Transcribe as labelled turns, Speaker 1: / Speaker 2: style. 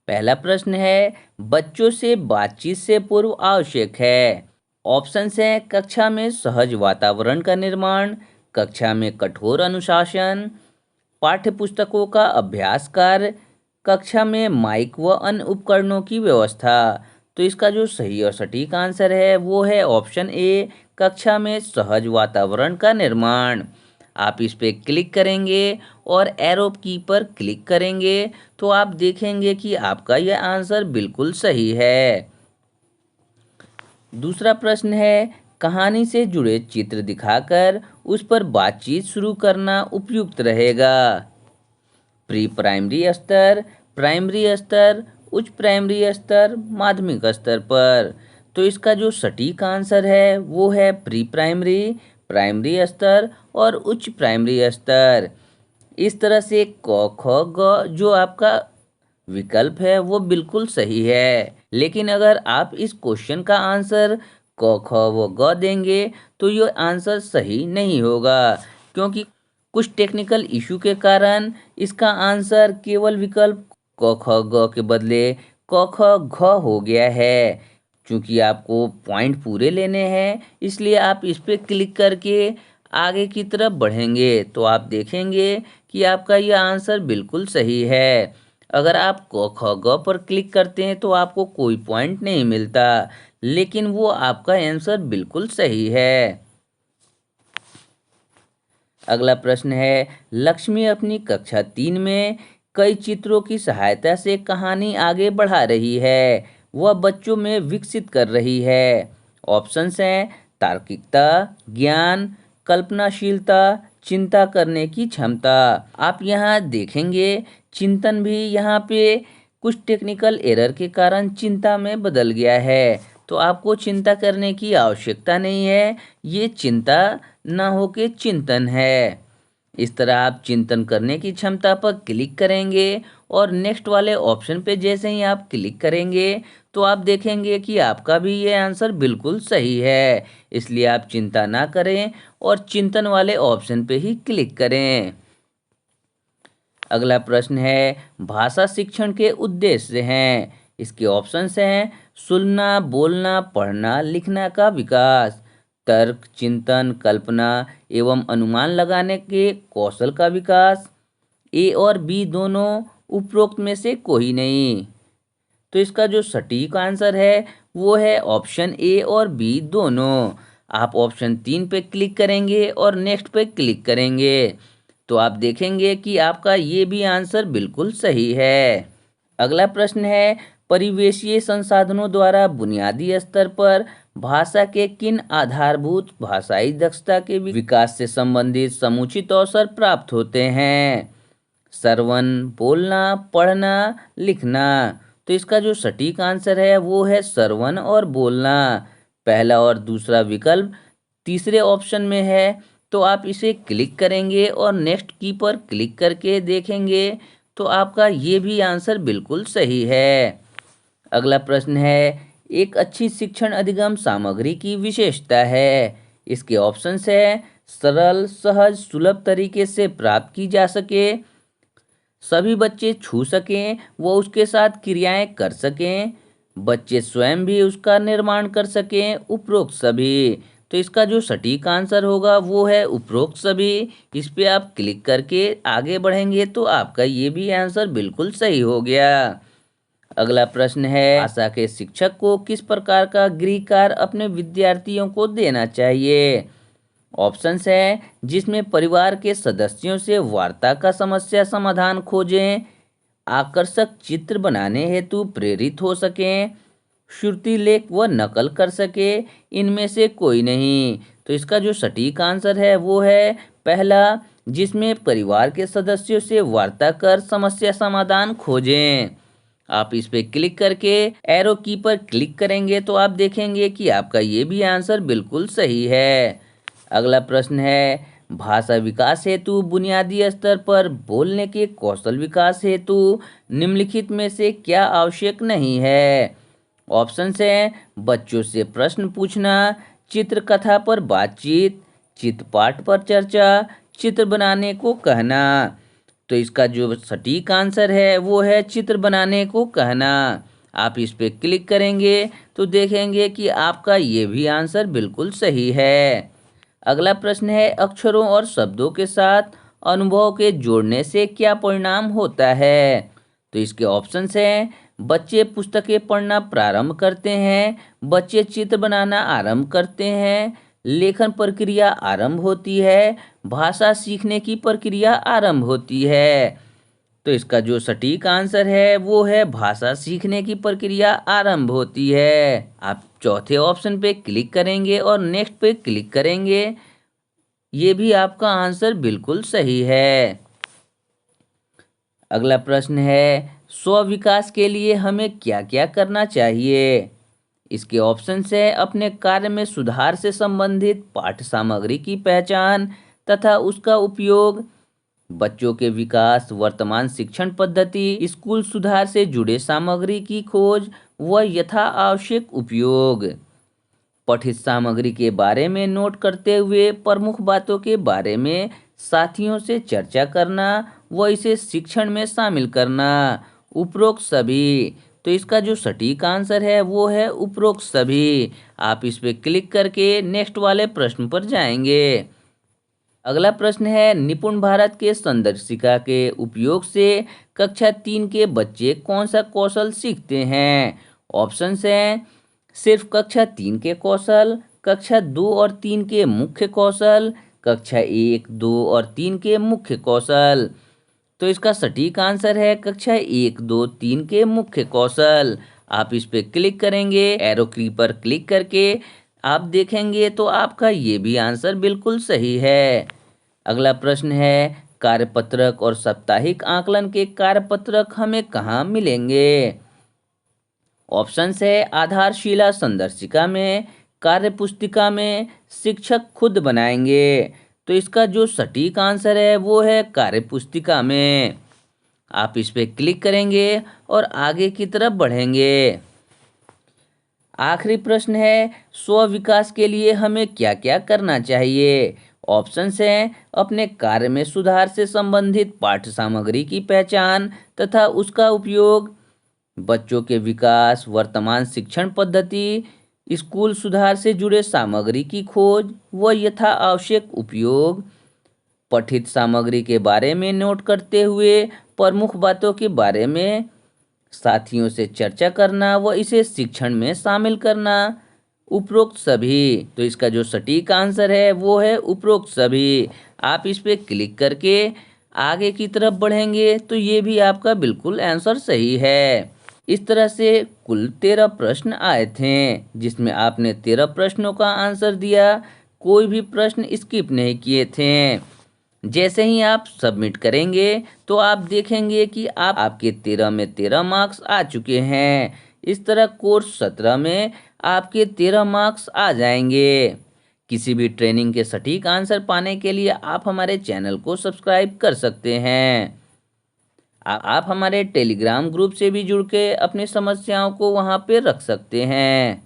Speaker 1: पहला प्रश्न है, बच्चों से बातचीत से पूर्व आवश्यक है। ऑप्शन है, कक्षा में सहज वातावरण का निर्माण, कक्षा में कठोर अनुशासन, पाठ्य पुस्तकों का अभ्यास कार्य, कक्षा में माइक व अन्य उपकरणों की व्यवस्था। तो इसका जो सही और सटीक आंसर है वो है ऑप्शन ए, कक्षा में सहज वातावरण का निर्माण। आप इस पे क्लिक करेंगे और एरो की पर क्लिक करेंगे तो आप देखेंगे कि आपका यह आंसर बिल्कुल सही है। दूसरा प्रश्न है, कहानी से जुड़े चित्र दिखाकर उस पर बातचीत शुरू करना उपयुक्त रहेगा। प्री प्राइमरी स्तर, प्राइमरी स्तर, उच्च प्राइमरी स्तर, माध्यमिक स्तर पर। तो इसका जो सटीक आंसर है वो है प्री प्राइमरी, प्राइमरी स्तर और उच्च प्राइमरी स्तर। इस तरह से क ख ग जो आपका विकल्प है वो बिल्कुल सही है। लेकिन अगर आप इस क्वेश्चन का आंसर क ख व ग देंगे तो ये आंसर सही नहीं होगा, क्योंकि कुछ टेक्निकल इशू के कारण इसका आंसर केवल विकल्प क ख ग के बदले क ख घ हो गया है। क्योंकि आपको पॉइंट पूरे लेने हैं इसलिए आप इस पे क्लिक करके आगे की तरफ बढ़ेंगे तो आप देखेंगे कि आपका यह आंसर बिल्कुल सही है। अगर आप क ख ग पर क्लिक करते हैं तो आपको कोई पॉइंट नहीं मिलता, लेकिन वो आपका आंसर बिल्कुल सही है। अगला प्रश्न है, लक्ष्मी अपनी कक्षा 3 में कई चित्रों की सहायता से कहानी आगे बढ़ा रही है। वह बच्चों में विकसित कर रही है। ऑप्शंस हैं, तार्किकता, ज्ञान, कल्पनाशीलता, चिंता करने की क्षमता। आप यहाँ देखेंगे चिंतन भी यहाँ पे कुछ टेक्निकल एरर के कारण चिंता में बदल गया है। तो आपको चिंता करने की आवश्यकता नहीं है, ये चिंता ना हो के चिंतन है। इस तरह आप चिंतन करने की क्षमता पर क्लिक करेंगे और नेक्स्ट वाले ऑप्शन पे जैसे ही आप क्लिक करेंगे तो आप देखेंगे कि आपका भी ये आंसर बिल्कुल सही है। इसलिए आप चिंता ना करें और चिंतन वाले ऑप्शन पे ही क्लिक करें। अगला प्रश्न है, भाषा शिक्षण के उद्देश्य हैं। इसके ऑप्शंस हैं, सुनना, बोलना, पढ़ना, लिखना का विकास, तर्क, चिंतन, कल्पना एवं अनुमान लगाने के कौशल का विकास। ए और बी दोनों, उपरोक्त में से कोई नहीं। तो इसका जो सटीक आंसर है वो है ऑप्शन ए और बी दोनों। आप ऑप्शन 3 पे क्लिक करेंगे और नेक्स्ट पे क्लिक करेंगे तो आप देखेंगे कि आपका ये भी आंसर बिल्कुल सही है। अगला प्रश्न है, परिवेशीय संसाधनों द्वारा बुनियादी स्तर पर भाषा के किन आधारभूत भाषाई दक्षता के विकास से संबंधित समुचित अवसर प्राप्त होते हैं। श्रवण, बोलना, पढ़ना, लिखना। तो इसका जो सटीक आंसर है वो है श्रवण और बोलना। पहला और दूसरा विकल्प तीसरे ऑप्शन में है तो आप इसे क्लिक करेंगे और नेक्स्ट की पर क्लिक करके देखेंगे तो आपका ये भी आंसर बिल्कुल सही है। अगला प्रश्न है, एक अच्छी शिक्षण अधिगम सामग्री की विशेषता है। इसके ऑप्शंस है, सरल, सहज, सुलभ तरीके से प्राप्त की जा सके, सभी बच्चे छू सकें व उसके साथ क्रियाएं कर सकें, बच्चे स्वयं भी उसका निर्माण कर सकें, उपरोक्त सभी। तो इसका जो सटीक आंसर होगा वो है उपरोक्त सभी। इस पे आप क्लिक करके आगे बढ़ेंगे तो आपका ये भी आंसर बिल्कुल सही हो गया। अगला प्रश्न है, भाषा के शिक्षक को किस प्रकार का गृह कार्य अपने विद्यार्थियों को देना चाहिए। ऑप्शंस है, जिसमें परिवार के सदस्यों से वार्ता का समस्या समाधान खोजें, आकर्षक चित्र बनाने हेतु प्रेरित हो सकें, श्रुति लेख व नकल कर सके, इनमें से कोई नहीं। तो इसका जो सटीक आंसर है वो है पहला, जिसमें परिवार के सदस्यों से वार्ता कर समस्या समाधान खोजें। आप इस पे क्लिक करके एरो की पर क्लिक करेंगे तो आप देखेंगे कि आपका ये भी आंसर बिल्कुल सही है। अगला प्रश्न है, भाषा विकास हेतु बुनियादी स्तर पर बोलने के कौशल विकास हेतु निम्नलिखित में से क्या आवश्यक नहीं है। ऑप्शंस हैं, बच्चों से प्रश्न पूछना, चित्रकथा पर बातचीत, चित्रपाठ पर चर्चा, चित्र बनाने को कहना। तो इसका जो सटीक आंसर है वो है चित्र बनाने को कहना। आप इस पे क्लिक करेंगे तो देखेंगे कि आपका ये भी आंसर बिल्कुल सही है। अगला प्रश्न है, अक्षरों और शब्दों के साथ अनुभव के जोड़ने से क्या परिणाम होता है? तो इसके ऑप्शंस हैं, बच्चे पुस्तकें पढ़ना प्रारंभ करते हैं, बच्चे चित्र बनाना आरंभ करते हैं, लेखन प्रक्रिया आरंभ होती है, भाषा सीखने की प्रक्रिया आरंभ होती है। तो इसका जो सटीक आंसर है वो है भाषा सीखने की प्रक्रिया आरंभ होती है। आप चौथे ऑप्शन पे क्लिक करेंगे और नेक्स्ट पे क्लिक करेंगे, ये भी आपका आंसर बिल्कुल सही है। अगला प्रश्न है, स्व विकास के लिए हमें क्या क्या करना चाहिए? इसके ऑप्शन है, अपने कार्य में सुधार से संबंधित पाठ्य सामग्री की पहचान तथा उसका उपयोग, बच्चों के विकास, वर्तमान शिक्षण पद्धति, स्कूल सुधार से जुड़े सामग्री की खोज व यथा आवश्यक उपयोग। पठित सामग्री के बारे में नोट करते हुए प्रमुख बातों के बारे में साथियों से चर्चा करना व इसे शिक्षण में शामिल करना। उपरोक्त सभी। तो इसका जो सटीक आंसर है वो है उपरोक्त सभी। आप इस पे क्लिक करके नेक्स्ट वाले प्रश्न पर जाएंगे। अगला प्रश्न है, निपुण भारत के संदर्शिका के उपयोग से कक्षा 3 के बच्चे कौन सा कौशल सीखते हैं? ऑप्शंस हैं, सिर्फ कक्षा 3 के कौशल, कक्षा 2 और 3 के मुख्य कौशल, कक्षा 1, 2 और 3 के मुख्य कौशल। तो इसका सटीक आंसर है कक्षा 1, 2, 3 के मुख्य कौशल। आप इस पे क्लिक करेंगे, एरो की पर क्लिक करके आप देखेंगे तो आपका ये भी आंसर बिल्कुल सही है। अगला प्रश्न है, कार्यपत्रक और साप्ताहिक आकलन के कार्यपत्रक हमें कहाँ मिलेंगे? ऑप्शंस है, आधारशिला संदर्शिका में, कार्य पुस्तिका में, शिक्षक खुद बनाएंगे। तो इसका जो सटीक आंसर है वो है कार्य पुस्तिका में। आप इस पे क्लिक करेंगे और आगे की तरफ बढ़ेंगे। आखिरी प्रश्न है, स्व विकास के लिए हमें क्या क्या करना चाहिए? ऑप्शंस हैं, अपने कार्य में सुधार से संबंधित पाठ्य सामग्री की पहचान तथा उसका उपयोग, बच्चों के विकास, वर्तमान शिक्षण पद्धति, स्कूल सुधार से जुड़े सामग्री की खोज व यथा आवश्यक उपयोग, पठित सामग्री के बारे में नोट करते हुए प्रमुख बातों के बारे में साथियों से चर्चा करना व इसे शिक्षण में शामिल करना। उपरोक्त सभी। तो इसका जो सटीक आंसर है वो है उपरोक्त सभी। आप इस पे क्लिक करके आगे की तरफ बढ़ेंगे तो ये भी आपका बिल्कुल आंसर सही है। इस तरह से कुल 13 प्रश्न आए थे जिसमें आपने 13 प्रश्नों का आंसर दिया, कोई भी प्रश्न स्किप नहीं किए थे। जैसे ही आप सबमिट करेंगे तो आप देखेंगे कि आपके 13 में 13 मार्क्स आ चुके हैं। इस तरह कोर्स 17 में आपके 13 मार्क्स आ जाएंगे। किसी भी ट्रेनिंग के सटीक आंसर पाने के लिए आप हमारे चैनल को सब्सक्राइब कर सकते हैं। आप हमारे टेलीग्राम ग्रुप से भी जुड़ के अपनी समस्याओं को वहाँ पे रख सकते हैं।